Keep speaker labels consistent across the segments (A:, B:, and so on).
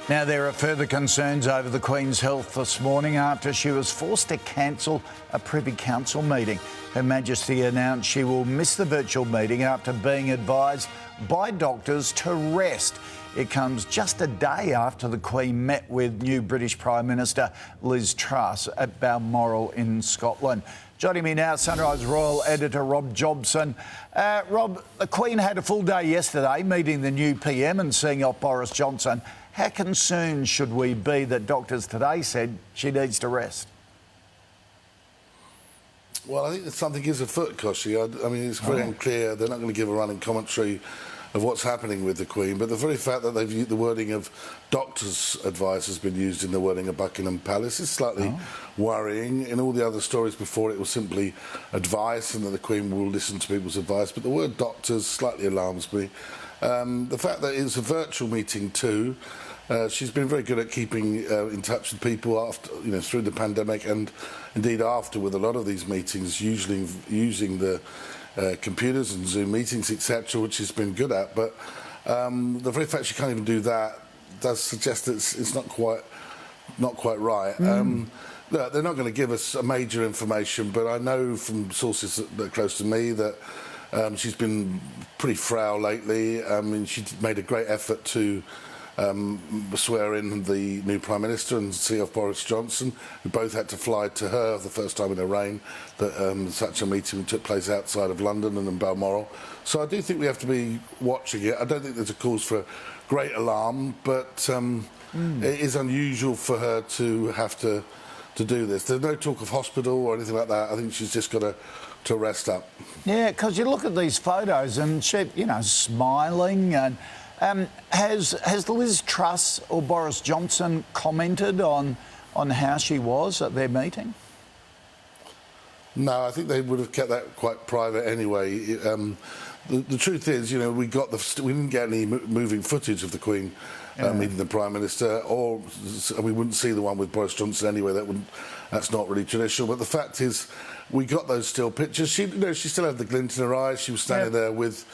A: Now, there are further concerns over the Queen's health this morning after she was forced to cancel a Privy Council meeting. Her Majesty announced she will miss the virtual meeting after being advised by doctors to rest. It comes just a day after the Queen met with new British Prime Minister Liz Truss at Balmoral in Scotland. Joining me now, Sunrise Royal editor Rob Jobson. Rob, the Queen had a full day yesterday meeting the new PM and seeing off Boris Johnson. How concerned should we be that doctors today said she needs to rest?
B: Well, I think that something is afoot, Koshi. I mean, it's very unclear. They're not going to give a running commentary of what's happening with the Queen, but the very fact that they've used the wording of doctor's advice has been used in the wording of Buckingham Palace is slightly worrying. In all the other stories before, it was simply advice and that the Queen will listen to people's advice, but the word doctors slightly alarms me. The fact that it's a virtual meeting too, she's been very good at keeping in touch with people after, through the pandemic and indeed after, with a lot of these meetings, usually using the computers and Zoom meetings, etc., which she's been good at. But the very fact she can't even do that does suggest that it's not quite right. Look, they're not going to give us a major information, but I know from sources that are close to me that she's been pretty frail lately. I mean, she made a great effort to swear in the new Prime Minister and see off Boris Johnson, who both had to fly to her the first time in her reign, that such a meeting took place outside of London and in Balmoral. So I do think we have to be watching it. I don't think there's a cause for great alarm, but it is unusual for her to have to do this. There's no talk of hospital or anything like that. I think she's just got to rest up. Yeah,
A: because you look at these photos and she, smiling and... Has Liz Truss or Boris Johnson commented on how she was at their meeting?
B: No, I think they would have kept that quite private anyway. The truth is, we didn't get any moving footage of the Queen meeting the Prime Minister, or we wouldn't see the one with Boris Johnson anyway. That's not really traditional. But the fact is, we got those still pictures. She still had the glint in her eyes. She was standing there with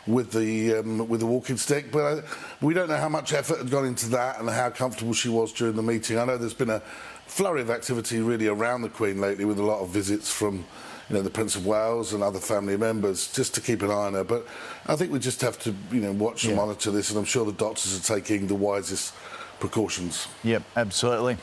B: the walking stick, but we don't know how much effort had gone into that and how comfortable she was during the meeting. I know there's been a flurry of activity really around the Queen lately, with a lot of visits from the Prince of Wales and other family members, just to keep an eye on her. But I think we just have to watch and monitor this, and I'm sure the doctors are taking the wisest precautions.
A: Yep, absolutely.